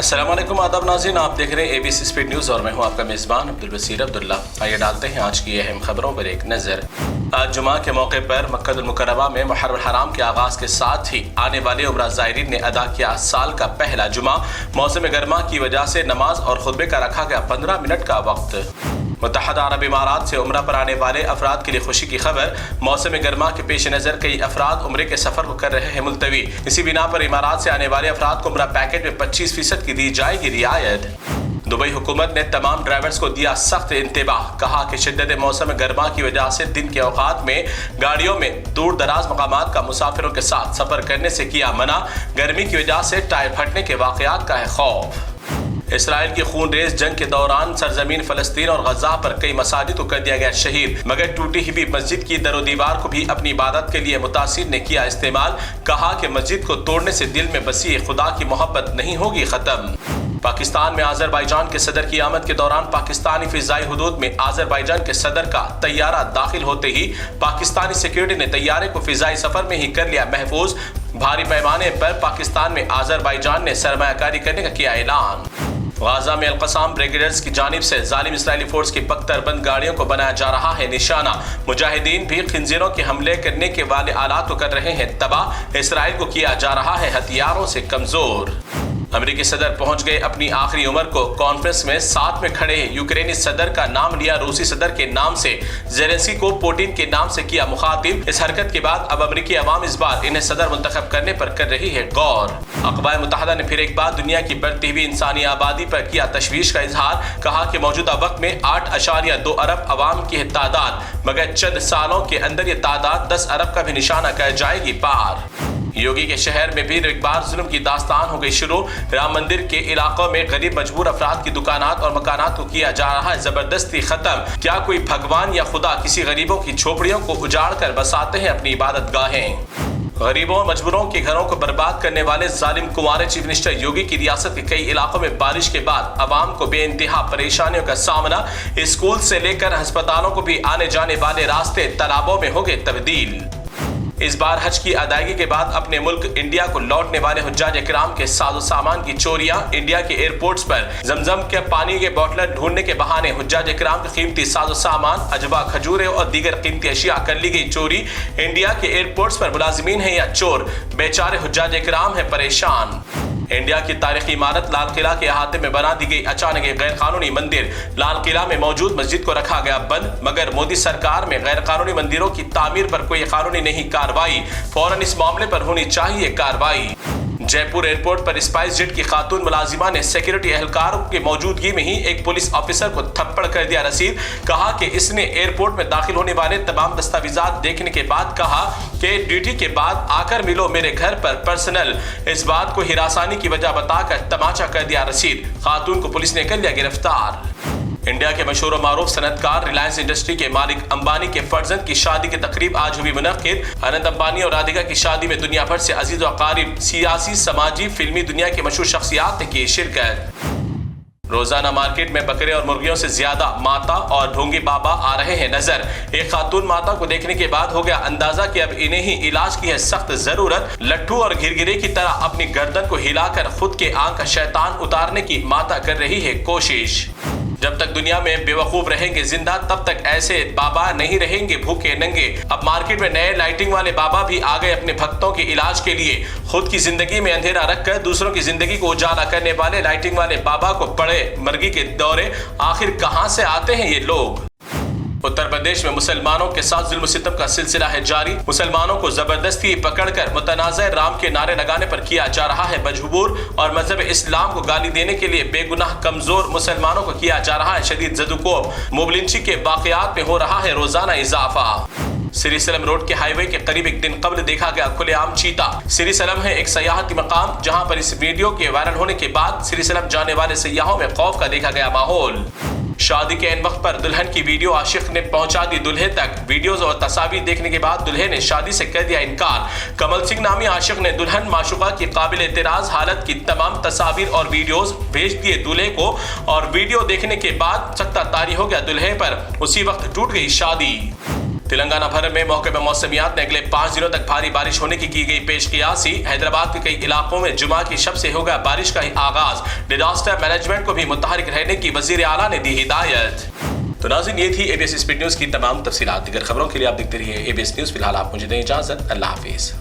अस्सलाम वालेकुम आदाब नाज़रीन, आप देख रहे हैं ABC स्पीड न्यूज़ और मैं हूं आपका मेज़बान अब्दुल बसीर अब्दुल्ला। आइए डालते हैं आज की अहम खबरों पर एक नज़र। आज जुमा के मौके पर मक्का अल मुकर्रमा में मुहर्रम हराम के आगाज़ के साथ ही आने वाले उम्रा ज़ायरीन ने अदा किया साल का पहला जुमा। मौसम गर्मा की वजह से नमाज और खुतबे का रखा गया 15 मिनट का वक्त। मुत्तहदा अरब इमारात से उम्रा पर आने वाले अफराद के लिए खुशी की खबर। मौसम गर्मा के पेश नज़र कई अफराद उम्रे के सफ़र को कर रहे हैं मुलतवी। इसी बिना पर इमारात से आने वाले अफराद को उम्रा पैकेज में 25% की दी जाएगी रियायत। दुबई हुकूमत ने तमाम ड्राइवर्स को दिया सख्त इंतबाह। कहा कि शिद्दत मौसम गर्मा की वजह से दिन के औकात में गाड़ियों में दूर दराज मकामात का मुसाफिरों के साथ सफ़र करने से किया मना। गर्मी की वजह से टायर फटने के वाक़यात का है खौफ। इसराइल की खूनरेज़ जंग के दौरान सरजमीन फ़लस्तीन और गजा पर कई मसाजिद को कर दिया गया शहीद, मगर टूटी हुई मस्जिद की दरो दीवार को भी अपनी इबादत के लिए मुतासिर ने किया इस्तेमाल। कहा कि मस्जिद को तोड़ने से दिल में बसी खुदा की मोहब्बत नहीं होगी ख़त्म। पाकिस्तान में आज़रबाईजान के सदर की आमद के दौरान पाकिस्तानी फ़िज़ाई हुदूद में आज़रबाईजान के सदर का तैयारा दाखिल होते ही पाकिस्तानी सिक्योरिटी ने तैयारे को फ़िज़ाई सफ़र में ही कर लिया महफूज। भारी पैमाने पर पाकिस्तान में आज़रबाईजान ने सरमायाकारी करने का किया ऐलान। गाजा में अल-क़साम ब्रिगेडर्स की जानिब से जालिम इस्राइली फोर्स की बख्तरबंद गाड़ियों को बनाया जा रहा है निशाना। मुजाहिदीन भी खिंजीरों के हमले करने के वाले आलात को कर रहे हैं तबाह। इसराइल को किया जा रहा है हथियारों से कमजोर। अमेरिकी सदर पहुंच गए अपनी आखिरी उम्र को। कॉन्फ्रेंस में साथ में खड़े यूक्रेनी सदर का नाम लिया रूसी सदर के नाम से। ज़ेलेंस्की को पुतिन के नाम से किया मुखातिब। इस हरकत के बाद अब अमेरिकी अवाम इस बार इन्हें सदर मुंतखब करने पर कर रही है गौर। अक़वाम मुत्तहदा ने फिर एक बार दुनिया की बढ़ती हुई इंसानी आबादी पर किया तशवीश का इजहार। कहा कि मौजूदा वक्त में 8.2 अरब अवाम की है तादाद, मगर चंद सालों के अंदर ये तादाद 10 अरब का भी निशाना कर जाएगी पार। योगी के शहर में भी एक बार जुल्म की दास्तान हो गई शुरू। राम मंदिर के इलाकों में गरीब मजबूर अफराद की दुकानात और मकानात को किया जा रहा है जबरदस्ती खत्म। क्या कोई भगवान या खुदा किसी गरीबों की झोपड़ियों को उजाड़ कर बसाते हैं अपनी इबादत गाहें? गरीबों और मजबूरों के घरों को बर्बाद करने वाले जालिम कुंवारे चीफ मिनिस्टर योगी की रियासत के कई इलाकों में बारिश के बाद अवाम को बेइंतहा परेशानियों का सामना। स्कूल से लेकर अस्पतालों को भी आने जाने वाले रास्ते तालाबों में हो गए तब्दील। इस बार हज की अदायगी के बाद अपने मुल्क इंडिया को लौटने वाले हुज्जाज इकराम के साजो सामान की चोरियां। इंडिया के एयरपोर्ट्स पर जमजम के पानी के बोतल ढूंढने के बहाने हुज्जाज इकराम के कीमती साजो सामान, अजवा, खजूरें और दीगर कीमती अशिया कर ली गई चोरी। इंडिया के एयरपोर्ट्स पर मुलाजिमीन है या चोर, बेचारे हुज्जाज इकराम है परेशान। इंडिया की तारीखी इमारत लाल किला के अहाते में बना दी गई अचानक एक गैर कानूनी मंदिर। लाल किला में मौजूद मस्जिद को रखा गया बंद, मगर मोदी सरकार में गैर कानूनी मंदिरों की तामीर पर कोई कानूनी नहीं कार्रवाई। फौरन इस मामले पर होनी चाहिए कार्रवाई। जयपुर एयरपोर्ट पर स्पाइस जेट की खातून मुलाजिमा ने सिक्योरिटी एहलकारों की मौजूदगी में ही एक पुलिस ऑफिसर को थप्पड़ कर दिया रसीद। कहा कि इसने एयरपोर्ट में दाखिल होने वाले तमाम दस्तावेजात देखने के बाद कहा कि ड्यूटी के बाद आकर मिलो मेरे घर पर पर्सनल। इस बात को हिरासानी की वजह बताकर तमाचा कर दिया रसीद। खातून को पुलिस ने कर लिया गिरफ्तार। इंडिया के मशहूर मारूफ सनतकार रिलायंस इंडस्ट्री के मालिक अंबानी के फर्जंद की शादी की तकरीब आज हुई मुनक्किद। अनंत अंबानी और राधिका की शादी में दुनिया भर से अजीज व अकारिब, सियासी, समाजी, फिल्मी दुनिया के मशहूर शख्सियात ने की शिरकत। रोजाना मार्केट में बकरे और मुर्गियों से ज्यादा माता और ढोंगी बाबा आ रहे हैं नजर। एक खातून माता को देखने के बाद हो गया अंदाजा कि अब इन्हें ही इलाज की है सख्त जरूरत। लट्ठू और घिरघिरे की तरह अपनी गर्दन को हिलाकर खुद के आंख का शैतान उतारने की माता कर रही है कोशिश। जब तक दुनिया में बेवकूफ रहेंगे जिंदा, तब तक ऐसे बाबा नहीं रहेंगे भूखे नंगे। अब मार्केट में नए लाइटिंग वाले बाबा भी आ गए अपने भक्तों के इलाज के लिए। खुद की जिंदगी में अंधेरा रखकर दूसरों की जिंदगी को उजाला करने वाले लाइटिंग वाले बाबा को पड़े मर्गी के दौरे। आखिर कहां से आते हैं ये लोग? उत्तर प्रदेश में मुसलमानों के साथ जुल्म सितम का सिलसिला है जारी। मुसलमानों को जबरदस्ती पकड़कर मुतनाज़ राम के नारे लगाने पर किया जा रहा है मजबूर और मजहब इस्लाम को गाली देने के लिए बेगुनाह कमजोर मुसलमानों को किया जा रहा है शदीद ज़दुकोब। मोबलिंची के वाक़यात में हो रहा है रोजाना इजाफा। श्री सलम रोड के हाईवे के करीब एक दिन कबल देखा गया खुलेआम चीता। श्री सलम है एक सयाहती मकाम जहां पर इस वीडियो के वायरल होने के बाद श्री सलम जाने वाले सयाहों में खौफ का देखा गया माहौल। शादी के इन वक्त पर दुल्हन की वीडियो आशिक ने पहुंचा दी दूल्हे तक। वीडियोस और तस्वीर देखने के बाद दूल्हे ने शादी से कर दिया इनकार। कमल सिंह नामी आशिक ने दुल्हन माशुका की काबिल एतराज हालत की तमाम तस्वीर और वीडियोस भेज दिए दूल्हे को और वीडियो देखने के बाद सख्ता तारी हो गया दूल्हे पर। उसी वक्त टूट गई शादी। تلنگانہ بھر میں محکمہ موسمیات نے اگلے 5 دنوں تک بھاری بارش ہونے کی گئی پیش قیاسی. حیدرآباد کے کئی علاقوں میں جمعہ کی شب سے ہوگا بارش کا آغاز. ڈیزاسٹر مینجمنٹ کو بھی متحرک رہنے کی وزیر اعلیٰ نے دی ہدایت. تو ناظرین یہ تھی ABS اسپیڈ نیوز کی تمام تفصیلات. دیگر خبروں کے لیے آپ دیکھتے رہیے ABS نیوز. فی الحال آپ مجھے دیں اجازت. اللہ حافظ.